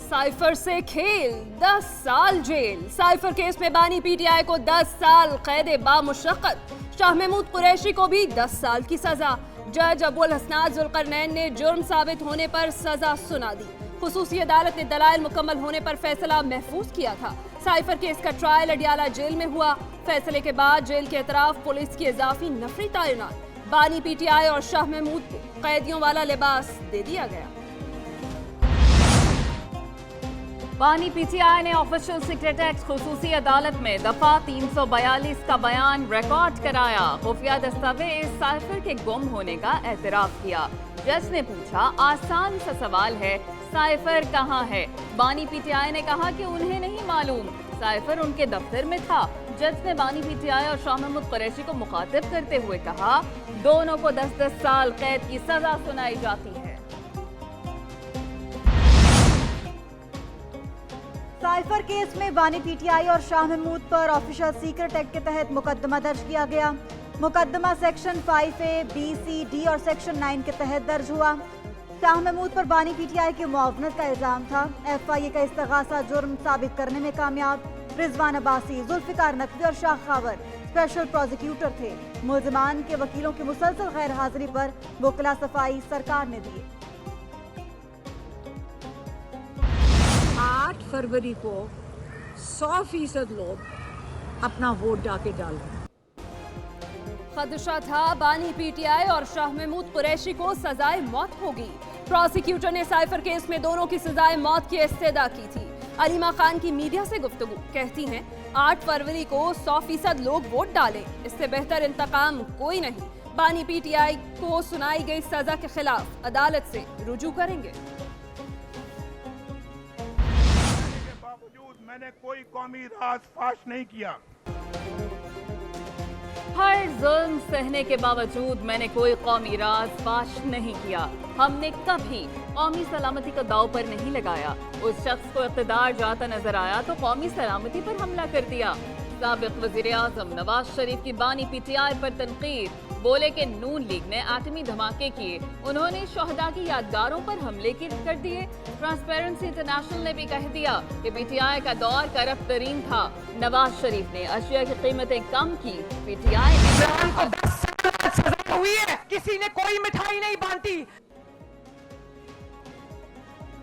Cipher से खेल, 10 साल जेल। साइफर केस में बानी पीटीआई को 10 साल कैद बामुशक्कत। शाह महमूद कुरैशी को भी 10 साल की सजा। जज अबुल हसनात जुल्करनैन ने जुर्म साबित होने पर सजा सुना दी। खुसूसी अदालत ने दलाइल मुकम्मल होने पर फैसला महफूज किया था। साइफर केस का ट्रायल अडियाला जेल में हुआ। फैसले के बाद जेल के अतराफ पुलिस की इजाफी नफरी तैनात। बानी पीटीआई और शाह महमूद को कैदियों वाला लिबास दे दिया गया। बानी पीटीआई ने ऑफिशियल सीक्रेट एक्ट खुसूसी अदालत में दफा 342 का बयान रिकॉर्ड कराया। खुफिया दस्तावेज साइफर के गुम होने का एतराफ किया। जज ने पूछा, आसान सा सवाल है, साइफर कहाँ है? बानी पीटीआई ने कहा कि उन्हें नहीं मालूम, साइफर उनके दफ्तर में था। जज ने बानी पीटीआई और शाह महमूद कुरैशी को मुखातिब करते हुए कहा, दोनों को 10-10 साल कैद की सजा सुनाई जाती है। साइफर केस में बानी पीटीआई और शाह महमूद पर ऑफिशियल सीक्रेट एक्ट के तहत मुकदमा दर्ज किया गया। मुकदमा section 5A, B, C, D और सेक्शन 9 के तहत दर्ज हुआ। शाह महमूद पर बानी पीटीआई की मुआवनत का इल्जाम था। FIA का इस्तिगासा जुर्म साबित करने में कामयाब। रिजवान अब्बासी, जुल्फिकार नकवी और शाह खावर स्पेशल प्रोसिक्यूटर थे। मुल्जिमान के वकीलों की मुसलसल गैर हाजिरी पर वकला सफाई सरकार ने दी। 8 फरवरी को 100% लोग अपना वोट जाके डाल रहे हैं। खदशा था बानी पीटीआई और शाह महमूद कुरैशी को सजाए मौत होगी। प्रोसिक्यूटर ने साइफर केस में दोनों की सजाए मौत की इस्तदा की थी। अलीमा खान की मीडिया से गुफ्तगू, कहती हैं 8 फरवरी को 100% लोग वोट डालें, इससे बेहतर इंतकाम कोई नहीं। बानी पीटीआई को सुनाई गई सजा के खिलाफ अदालत से रुजू करेंगे। मैंने कोई कौमी राज फाश नहीं किया। हर जुल्म सहने के बावजूद मैंने कोई कौमी राज फाश नहीं किया। हमने कभी कौमी सलामती को दाव पर नहीं लगाया। उस शख्स को इक़्तिदार जाता नजर आया तो कौमी सलामती पर हमला कर दिया। साबिक़ वज़ीर आज़म नवाज शरीफ की बानी पीटीआई पर तनकीद, बोले कि नून लीग ने एटमी धमाके किए, उन्होंने शोहदा की यादगारों पर हमले कर दिए। ट्रांसपेरेंसी इंटरनेशनल ने भी कह दिया कि पीटीआई का दौर करप्ट तरीन था। नवाज शरीफ ने अशिया की कीमतें कम की, पीटीआई को 10 साल सजा हुई है, किसी ने कोई मिठाई नहीं बांटी।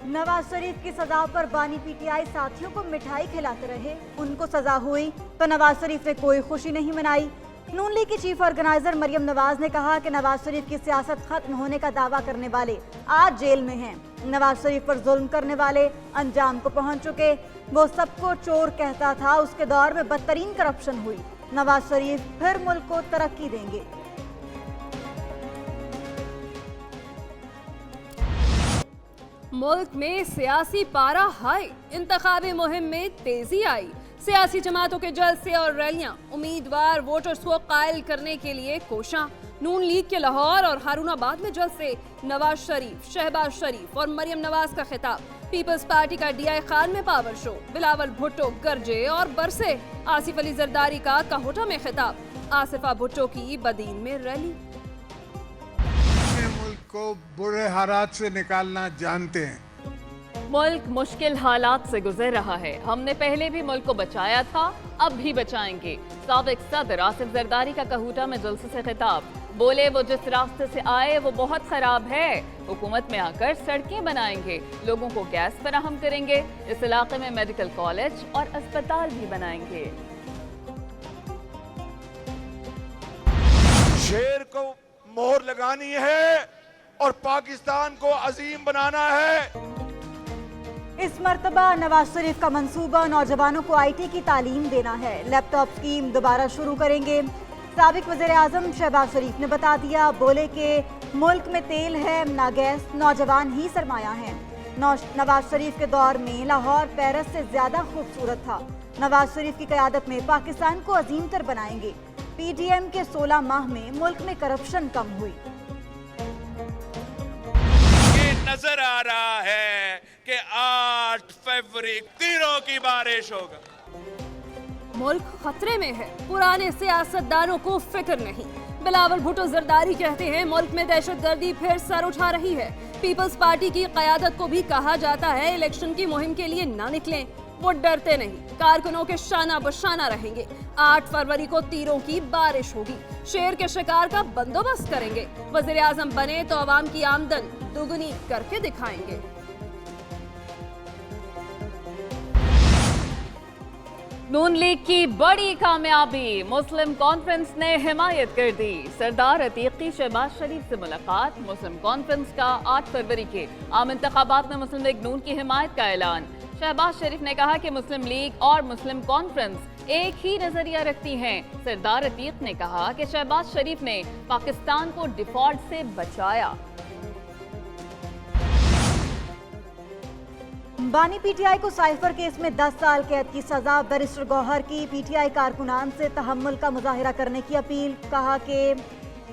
नवाज शरीफ की सजा पर बानी पीटीआई साथियों को मिठाई खिलाते रहे। उनको सजा हुई तो नवाज शरीफ ने कोई खुशी नहीं मनाई। नून लीग की चीफ ऑर्गेनाइजर मरियम नवाज ने कहा कि नवाज शरीफ की सियासत खत्म होने का दावा करने वाले आज जेल में हैं। नवाज शरीफ पर जुल्म करने वाले अंजाम को पहुंच चुके। वो सबको चोर कहता था, उसके दौर में बदतरीन करप्शन हुई। नवाज शरीफ फिर मुल्क को तरक्की देंगे। मुल्क में सियासी पारा हाई, इंतखाबी मुहिम में तेजी आई। सियासी जमातों के जलसे और रैलियां, उम्मीदवार वोटर्स को कायल करने के लिए कोशां। नून लीग के लाहौर और हारूनाबाद में जलसे, नवाज शरीफ, शहबाज शरीफ और मरियम नवाज का खिताब। पीपल्स पार्टी का DI खान में पावर शो, बिलावल भुट्टो गरजे और बरसे। आसिफ अली जरदारी का काहोटा में खिताब, आसिफा भुट्टो की बदीन में रैली। मुल्क को बुरे हालात से निकालना जानते हैं। मुल्क मुश्किल हालात से गुजर रहा है। हमने पहले भी मुल्क को बचाया था, अब भी बचाएंगे। साबिक सदर आसिफ जरदारी का कहूटा में जलसे से खिताब, बोले वो जिस रास्ते से आए वो बहुत खराब है। हुकूमत में आकर सड़कें बनाएंगे, लोगों को गैस फराहम करेंगे, इस इलाके में मेडिकल कॉलेज और अस्पताल भी बनाएंगे। शेर को मोहर लगानी है और पाकिस्तान को अजीम बनाना है। इस मर्तबा नवाज शरीफ का मंसूबा नौजवानों को IT की तालीम देना है। लैपटॉप स्कीम दोबारा शुरू करेंगे। साबिक वज़ीर आज़म शहबाज शरीफ ने बता दिया, बोले कि मुल्क में तेल है ना गैस, नौजवान ही सरमाया है। नवाज शरीफ के दौर में लाहौर पेरिस से ज्यादा खूबसूरत था। नवाज शरीफ की क़यादत में पाकिस्तान को अजीम तर बनाएंगे। PDM के 16 माह में मुल्क में करप्शन कम हुई। नजर आ रहा है कि 8 फरवरी तीरों की बारिश होगा। मुल्क खतरे में है, पुराने सियासतदानों को फिक्र नहीं। बिलावल भुट्टो जरदारी कहते हैं मुल्क में दहशतगर्दी फिर सर उठा रही है। पीपल्स पार्टी की क़यादत को भी कहा जाता है इलेक्शन की मुहिम के लिए ना निकलें। वो डरते नहीं, कारकुनों के शाना बशाना रहेंगे। 8 फरवरी को तीरों की बारिश होगी, शेर के शिकार का बंदोबस्त करेंगे। वजीर आजम बने तो आवाम की आमदन दुगनी करके दिखाएंगे। नून लीग की बड़ी कामयाबी, मुस्लिम कॉन्फ्रेंस ने हिमायत कर दी। सरदार अतीक की शहबाज शरीफ से मुलाकात। मुस्लिम कॉन्फ्रेंस का 8 फरवरी के आम इंतखाबात में मुस्लिम लीग नून की हिमायत का ऐलान। शहबाज शरीफ ने कहा कि मुस्लिम लीग और मुस्लिम कॉन्फ्रेंस एक ही नजरिया रखती हैं। सरदार अतीक ने कहा कि शहबाज शरीफ ने पाकिस्तान को डिफॉल्ट से बचाया। बानी पीटीआई को साइफर केस में 10 साल कैद की सजा। बैरिस्टर गौहर की पीटीआई कारकुनान से तहम्मुल का मुजाहिरा करने की अपील। कहा कि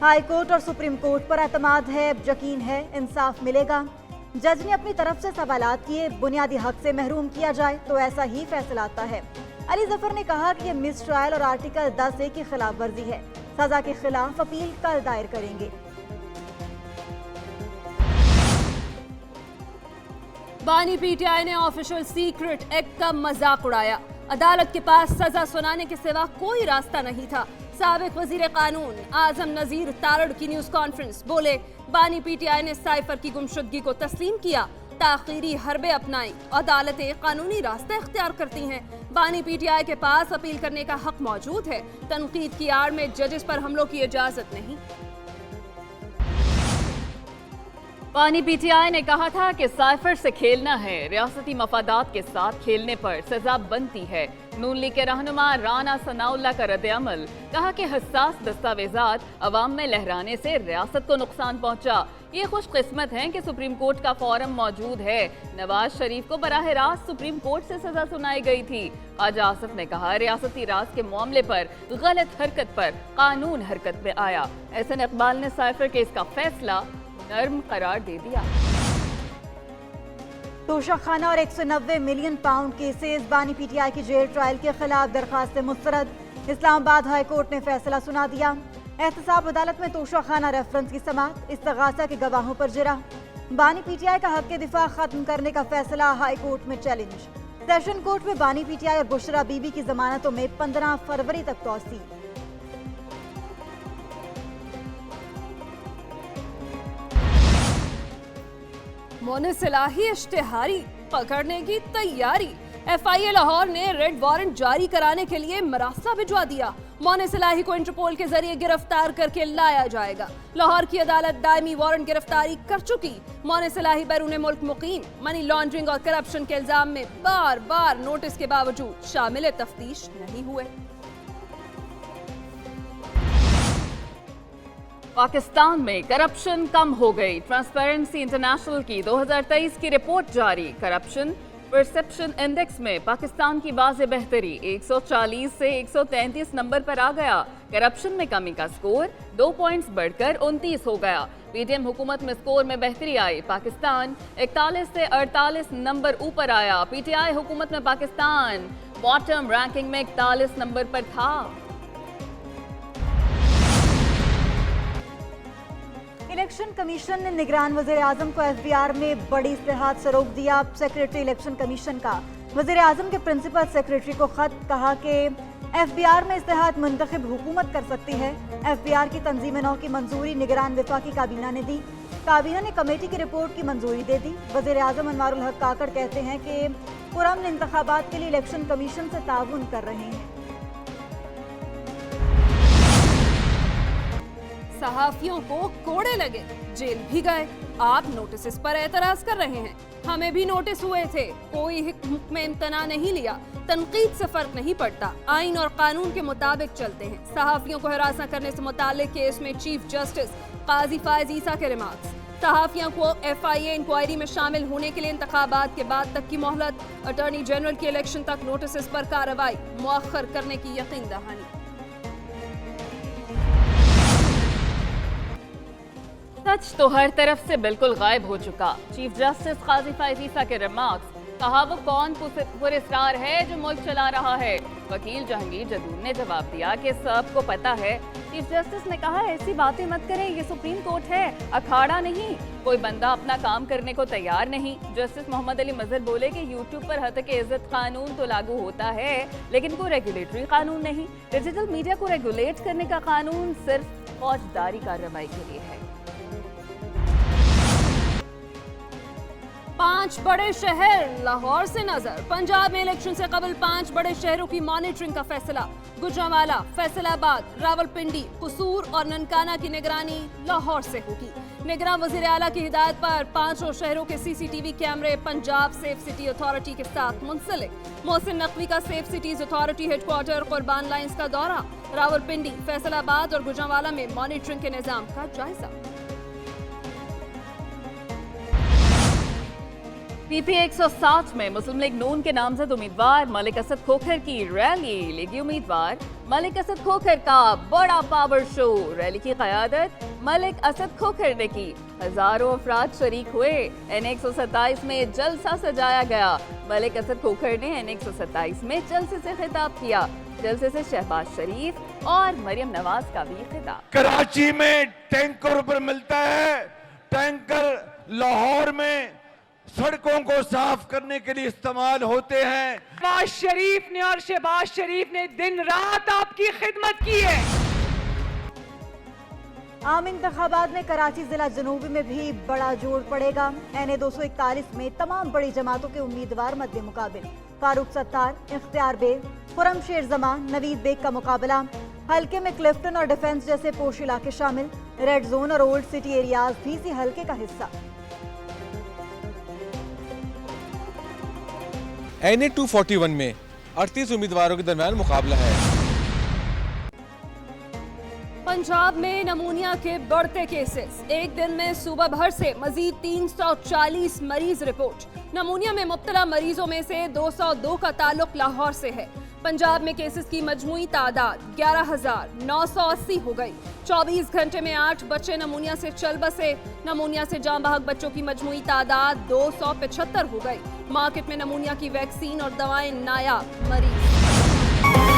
हाई कोर्ट और सुप्रीम कोर्ट पर एतमाद है, यकीन है इंसाफ मिलेगा। जज ने अपनी तरफ से सवालात किए, बुनियादी हक से महरूम किया जाए तो ऐसा ही फैसला आता है। अली जफर ने कहा कि यह मिस ट्रायल और आर्टिकल 10A की खिलाफ वर्जी है। सजा के खिलाफ अपील कल दायर करेंगे। बानी पीटीआई ने ऑफिशियल सीक्रेट एक्ट का मजाक उड़ाया। अदालत के पास सजा सुनाने के सिवा कोई रास्ता नहीं था। साबिक वजीर कानून आजम नजीर तारड़ की न्यूज कॉन्फ्रेंस बोले, बानी पीटीआई ने साइफर की गुमशुदगी को तस्लीम किया, ताखीरी हरबे अपनाई। अदालतें कानूनी रास्ते इख्तियार करती हैं। बानी पीटीआई के पास अपील करने का हक मौजूद है। तनकीद की आड़ में जजेस पर हमलों की इजाजत नहीं। बानी पीटीआई ने कहा था कि साइफर से खेलना है, रियासती मफादात के साथ खेलने पर सजा बनती है। नून लीग के रहनुमा राना सनाउल्लाह का रद्द-ए-अमल। कहा कि हसास दस्तावेजात अवाम में लहराने से रियासत को नुकसान पहुंचा। ये खुशकिस्मत हैं कि सुप्रीम कोर्ट का फोरम मौजूद है। नवाज शरीफ को बराह रास्त सुप्रीम कोर्ट से सजा सुनाई गई थी। आज आसिफ ने कहा रियासती राज के मामले पर गलत हरकत पर कानून हरकत में आया। एहसन इकबाल ने साइफर केस का फैसला नर्म करार दे दिया। तोशाखाना और 190 मिलियन पाउंड केसेस। बानी पीटीआई की जेल ट्रायल के खिलाफ दरखास्त मुस्तरद। इस्लामाबाद हाई कोर्ट ने फैसला सुना दिया। एहतसाब अदालत में तोशाखाना रेफरेंस की समाअत। इस्तगासा के गवाहों पर जिरा। बानी पीटीआई का हक के दिफा खत्म करने का फैसला हाई कोर्ट में चैलेंज। सेशन कोर्ट में बानी पीटीआई और बुशरा बीबी की जमानतों में 15 फरवरी तक तौसी। मोने सिलाही इश्तिहारी पकड़ने की तैयारी। एफआईए लाहौर ने रेड वारंट जारी कराने के लिए मरासला भिजवा दिया। मोने सिलाही को इंटरपोल के जरिए गिरफ्तार करके लाया जाएगा। लाहौर की अदालत दायमी वारंट गिरफ्तारी कर चुकी। मोने सिलाही बैरून मुल्क मुकीम, मनी लॉन्ड्रिंग और करप्शन के इल्जाम में बार बार नोटिस के बावजूद शामिल तफ्तीश नहीं हुए। पाकिस्तान में करप्शन कम हो गई। ट्रांसपेरेंसी इंटरनेशनल की 2023 की रिपोर्ट जारी। करप्शन परसेप्शन इंडेक्स में पाकिस्तान की वाज़ेह बेहतरी, 140 से 133 नंबर पर आ गया। करप्शन में कमी का स्कोर 2 पॉइंट्स बढ़कर 29 हो गया। पीडीएम हुकूमत में स्कोर में बेहतरी आई। पाकिस्तान 41 से 48 नंबर ऊपर आया। पीटीआई हुकूमत में पाकिस्तान बॉटम रैंकिंग में 41 नंबर पर था। इलेक्शन कमीशन ने निगरान वज़ीर आज़म को एफबीआर में बड़ी इस्तेहात से रोक दिया। सेक्रेटरी इलेक्शन कमीशन का वज़ीर आज़म के प्रिंसिपल सेक्रेटरी को खत। कहा कि एफबीआर में इस्तेहात मुंतखब हुकूमत कर सकती है। एफबीआर की तंजीम नौ की मंजूरी निगरान वफाकी काबीना ने दी। काबीना ने कमेटी की रिपोर्ट की मंजूरी दे दी। वज़ीर आज़म अनवारुल हक काकड़ कहते हैं कि पुरअमन इंतखाबात के लिए इलेक्शन कमीशन से ताउन कर रहे हैं। सहाफियों को कोड़े लगे, जेल भी गए। आप नोटिस पर एतराज कर रहे हैं, हमें भी नोटिस हुए थे, कोई हुक्म इम्तना नहीं लिया। तनकीद से फर्क नहीं पड़ता, आइन और कानून के मुताबिक चलते हैं। सहाफियों को हिरासत करने से मुताल्लिक केस में चीफ जस्टिस काजी फायज ईसा के रिमार्क्स। सहाफियों को एफआईए इंक्वायरी में शामिल होने के लिए इंतखाबात के बाद तक की मोहलत। अटॉर्नी जनरल के इलेक्शन तक नोटिस पर कार्रवाई मुअख्खर करने की यकीन दहानी। सच तो हर तरफ से बिल्कुल गायब हो चुका। चीफ जस्टिस काजी फायज ईसा के रिमार्क्स। कहा वो कौन पुरस्कार है जो मुल्क चला रहा है। वकील जहांगीर जदूर ने जवाब दिया कि सबको पता है। चीफ जस्टिस ने कहा ऐसी बातें मत करें, ये सुप्रीम कोर्ट है, अखाड़ा नहीं। कोई बंदा अपना काम करने को तैयार नहीं। जस्टिस मोहम्मद अली मजहर बोले कि यूट्यूब पर हद के इज्जत कानून तो लागू होता है, लेकिन कोई रेगुलेटरी कानून नहीं। डिजिटल मीडिया को रेगुलेट करने का कानून सिर्फ फौजदारी कार्रवाई के लिए है। 5 बड़े शहर लाहौर से नजर। पंजाब में इलेक्शन से कबल 5 बड़े शहरों की मॉनिटरिंग का फैसला। गुजरांवाला, फैसलाबाद, रावलपिंडी, कसूर और ननकाना की निगरानी लाहौर से होगी। निगरान वजीर आला की हिदायत पर 5 शहरों के सीसीटीवी कैमरे पंजाब सेफ सिटी अथॉरिटी के साथ मुंसलिक। मोहसिन नकवी का सेफ सिटीज अथॉरिटी हेडक्वार्टर कुर्बान लाइंस का दौरा। रावलपिंडी, फैसलाबाद और गुजरांवाला में मॉनिटरिंग के निजाम का जायजा। पीपी 107 में मुस्लिम लीग नून के नामजद उम्मीदवार मलिक असद खोखर की रैली। लीगी उम्मीदवार मलिक असद खोखर का बड़ा पावर शो। रैली की क़यादत मलिक असद खोखर ने की। हजारों अफराद शरीक हुए। N127 में जलसा सजाया गया। मलिक असद खोखर ने N127 में जलसे से खिताब किया। जलसे से शहबाज शरीफ और मरियम नवाज का भी खिताब। कराची में टैंकर पर मिलता है, टैंकर लाहौर में सड़कों को साफ करने के लिए इस्तेमाल होते हैं। नवाज शरीफ ने और शहबाज शरीफ ने दिन रात आपकी खिदमत की है। आम इंतखाबात में कराची जिला जनूबी में भी बड़ा जोर पड़ेगा। NA 241 में तमाम बड़ी जमातों के उम्मीदवार मध्य मुकाबिल। फारूक सत्तार, इख्तियार बेग, खुरम शेर जमान, नवीद बेग का मुकाबला। हल्के में क्लिफ्टन और डिफेंस जैसे पोश इलाके शामिल। रेड जोन और ओल्ड सिटी एरियाज भी इसी हल्के का हिस्सा। NA 241 में 38 उम्मीदवारों के दरमियान मुकाबला है। पंजाब में नमूनिया के बढ़ते केसेस। एक दिन में सूबा भर से मजीद 340 मरीज रिपोर्ट। नमूनिया में मुब्तला मरीजों में से 202 का ताल्लुक लाहौर से है। पंजाब में केसेस की मजमूई तादाद 11,980 हो गई। 24 घंटे में 8 बच्चे नमूनिया से चल बसे। नमूनिया से जाँ बहक बच्चों की मजमूई तादाद 275 हो गई। मार्केट में नमूनिया की वैक्सीन और दवाएं नायाब। मरीज